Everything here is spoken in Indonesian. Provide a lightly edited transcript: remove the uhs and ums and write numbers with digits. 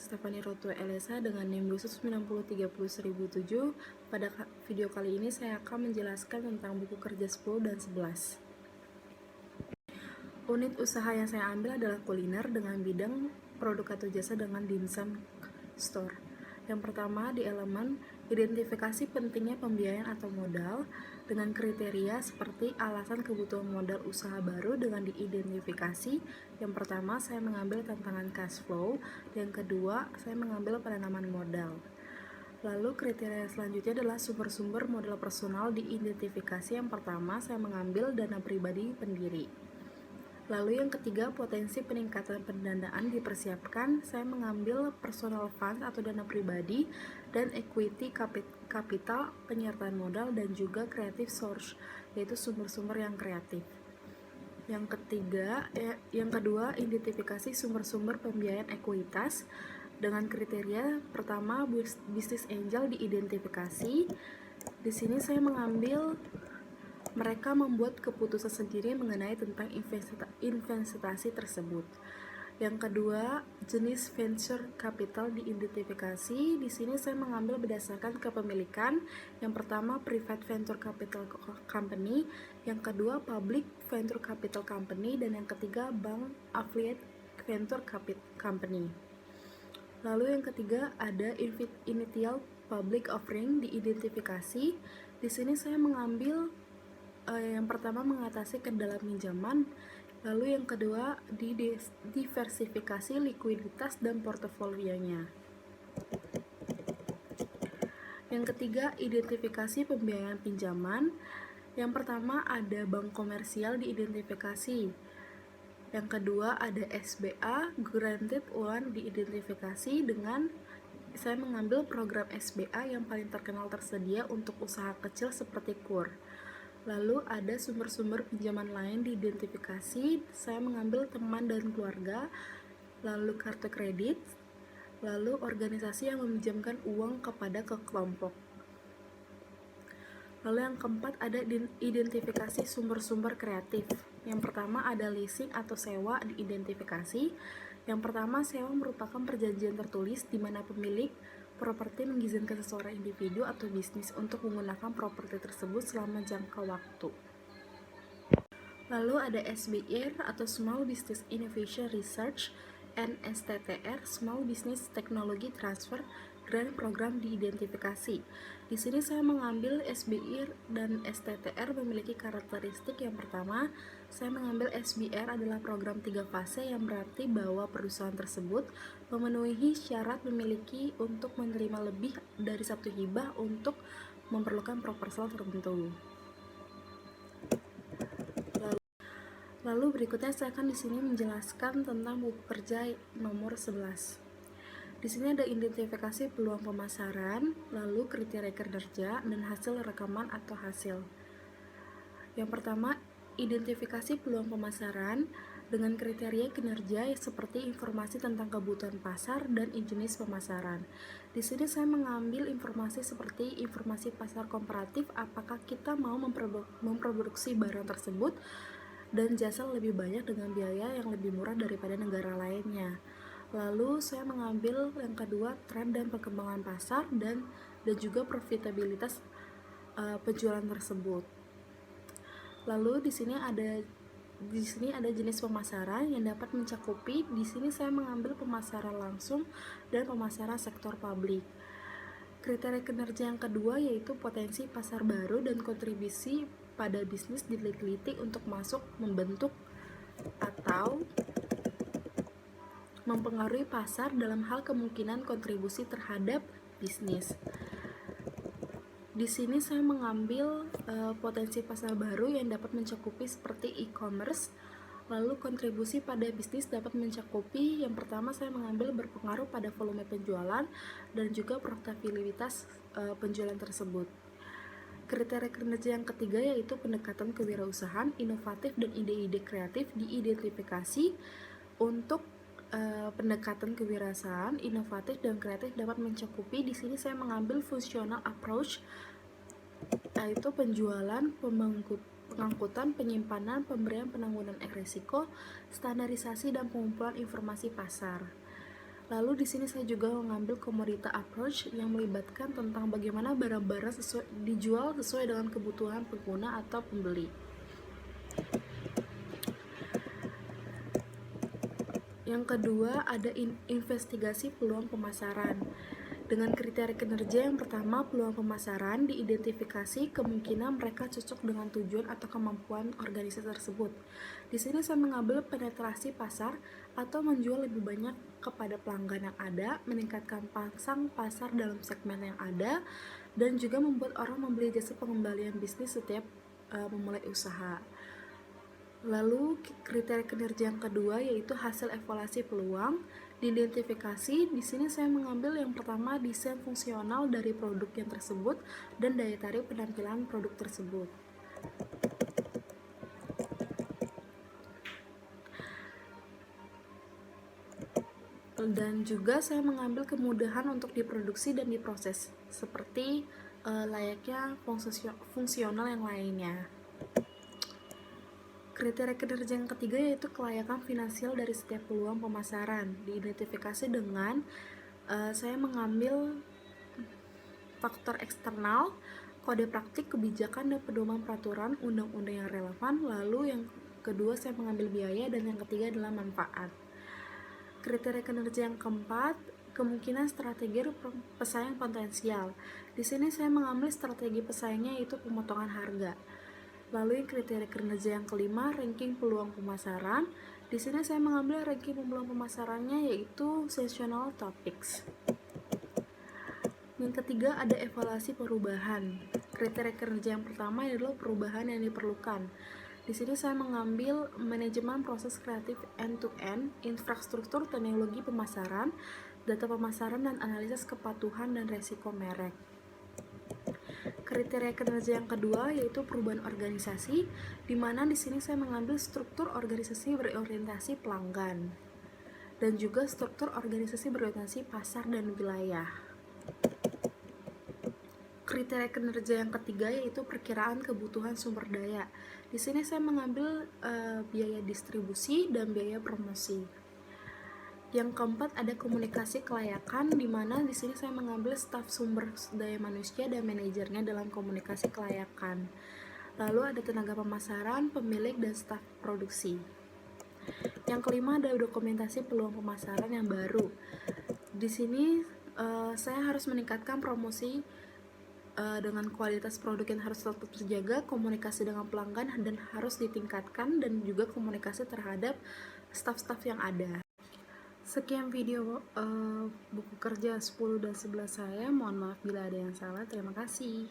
Stephanie Rotue Elesa dengan NIM 290301007. Pada video kali ini saya akan menjelaskan tentang buku kerja 10 dan 11. Unit usaha yang saya ambil adalah kuliner dengan bidang produk atau jasa dengan dimsum store. Yang pertama di elemen identifikasi pentingnya pembiayaan atau modal dengan kriteria seperti alasan kebutuhan modal usaha baru dengan diidentifikasi. Yang pertama saya mengambil tantangan cash flow, yang kedua saya mengambil penanaman modal. Lalu kriteria selanjutnya adalah sumber-sumber modal personal diidentifikasi. Yang pertama saya mengambil dana pribadi pendiri. Lalu yang ketiga, potensi peningkatan pendanaan dipersiapkan. Saya mengambil personal fund atau dana pribadi dan equity capital, penyertaan modal, dan juga creative source, yaitu sumber-sumber yang kreatif. Yang kedua, identifikasi sumber-sumber pembiayaan ekuitas dengan kriteria pertama business angel diidentifikasi. Di sini saya mengambil mereka membuat keputusan sendiri mengenai tentang investasi tersebut. Yang kedua, jenis venture capital diidentifikasi. Di sini saya mengambil berdasarkan kepemilikan. Yang pertama, private venture capital company. Yang kedua, public venture capital company. Dan yang ketiga, bank affiliate venture capital company. Lalu yang ketiga, ada initial public offering diidentifikasi. Di sini saya mengambil yang pertama mengatasi kendala pinjaman, lalu yang kedua diversifikasi likuiditas dan portofolionya. Yang ketiga, identifikasi pembiayaan pinjaman. Yang pertama ada bank komersial diidentifikasi. Yang kedua ada SBA, Granted Loan diidentifikasi dengan saya mengambil program SBA yang paling terkenal tersedia untuk usaha kecil seperti KUR. Lalu ada sumber-sumber pinjaman lain diidentifikasi. Saya mengambil teman dan keluarga, lalu kartu kredit, lalu organisasi yang meminjamkan uang kepada kelompok. Lalu yang keempat ada identifikasi sumber-sumber kreatif. Yang pertama ada leasing atau sewa diidentifikasi. Yang pertama, sewa merupakan perjanjian tertulis di mana pemilik properti mengizinkan seseorang individu atau bisnis untuk menggunakan properti tersebut selama jangka waktu. Lalu ada SBIR atau Small Business Innovation Research, STTR, Small Business Technology Transfer Grant Program diidentifikasi. Di sini saya mengambil SBIR dan STTR memiliki karakteristik. Yang pertama, saya mengambil SBIR adalah program 3 fase yang berarti bahwa perusahaan tersebut memenuhi syarat memiliki untuk menerima lebih dari satu hibah untuk memerlukan proposal tertentu. Lalu berikutnya saya akan di sini menjelaskan tentang buku kerja nomor 11. Di sini ada identifikasi peluang pemasaran, lalu kriteria kinerja, dan hasil rekaman atau hasil. Yang pertama, identifikasi peluang pemasaran dengan kriteria kinerja seperti informasi tentang kebutuhan pasar dan jenis pemasaran. Di sini saya mengambil informasi seperti informasi pasar komparatif, apakah kita mau memproduksi barang tersebut dan jasa lebih banyak dengan biaya yang lebih murah daripada negara lainnya. Lalu saya mengambil yang kedua, tren dan perkembangan pasar dan juga profitabilitas penjualan tersebut. Lalu di sini ada jenis pemasaran yang dapat mencakupi. Di sini saya mengambil pemasaran langsung dan pemasaran sektor publik. Kriteria kinerja yang kedua yaitu potensi pasar baru dan kontribusi pada bisnis diteliti untuk masuk, membentuk, atau mempengaruhi pasar dalam hal kemungkinan kontribusi terhadap bisnis. Di sini saya mengambil potensi pasar baru yang dapat mencakupi seperti e-commerce. Lalu kontribusi pada bisnis dapat mencakupi, yang pertama saya mengambil berpengaruh pada volume penjualan dan juga profitabilitas penjualan tersebut. Kriteria kinerja yang ketiga yaitu pendekatan kewirausahaan, inovatif, dan ide-ide kreatif diidentifikasi. Untuk pendekatan kewirausahaan, inovatif, dan kreatif dapat mencakupi. Di sini saya mengambil functional approach, yaitu penjualan, pengangkutan, penyimpanan, pemberian penanggulangan risiko, standarisasi, dan pengumpulan informasi pasar. Lalu di sini saya juga mengambil commodity approach yang melibatkan tentang bagaimana barang-barang dijual sesuai dengan kebutuhan pengguna atau pembeli. Yang kedua ada investigasi peluang pemasaran. Dengan kriteria kinerja yang pertama, peluang pemasaran diidentifikasi kemungkinan mereka cocok dengan tujuan atau kemampuan organisasi tersebut. Di sini saya mengambil penetrasi pasar atau menjual lebih banyak kepada pelanggan yang ada, meningkatkan pasang pasar dalam segmen yang ada, dan juga membuat orang membeli jasa pengembalian bisnis setiap memulai usaha. Lalu kriteria kinerja yang kedua yaitu hasil evaluasi peluang. Diidentifikasi, di sini saya mengambil yang pertama desain fungsional dari produk yang tersebut dan daya tarik penampilan produk tersebut. Dan juga saya mengambil kemudahan untuk diproduksi dan diproses seperti layaknya fungsional yang lainnya. Kriteria kinerja yang ketiga yaitu kelayakan finansial dari setiap peluang pemasaran. Diidentifikasi dengan saya mengambil faktor eksternal, kode praktik, kebijakan, dan pedoman peraturan undang-undang yang relevan. Lalu yang kedua saya mengambil biaya, dan yang ketiga adalah manfaat. Kriteria kinerja yang keempat, kemungkinan strategi pesaing potensial. Di sini saya mengambil strategi pesaingnya yaitu pemotongan harga. Lalu yang kriteria kinerja yang kelima, ranking peluang pemasaran. Di sini saya mengambil ranking peluang pemasarannya yaitu seasonal topics. Yang ketiga ada evaluasi perubahan. Kriteria kinerja yang pertama adalah perubahan yang diperlukan. Di sini saya mengambil manajemen proses kreatif end-to-end, infrastruktur teknologi pemasaran, data pemasaran, dan analisis kepatuhan dan resiko merek. Kriteria kinerja yang kedua yaitu perubahan organisasi, di mana di sini saya mengambil struktur organisasi berorientasi pelanggan dan juga struktur organisasi berorientasi pasar dan wilayah. Kriteria kinerja yang ketiga yaitu perkiraan kebutuhan sumber daya. Di sini saya mengambil biaya distribusi dan biaya promosi. Yang keempat ada komunikasi kelayakan, di mana di sini saya mengambil staf sumber daya manusia dan manajernya dalam komunikasi kelayakan. Lalu ada tenaga pemasaran, pemilik, dan staf produksi. Yang kelima ada dokumentasi peluang pemasaran yang baru. Di sini saya harus meningkatkan promosi dengan kualitas produk yang harus tetap terjaga, komunikasi dengan pelanggan dan harus ditingkatkan, dan juga komunikasi terhadap staf-staf yang ada. Sekian video buku kerja 10 dan 11 saya. Mohon maaf bila ada yang salah. Terima kasih.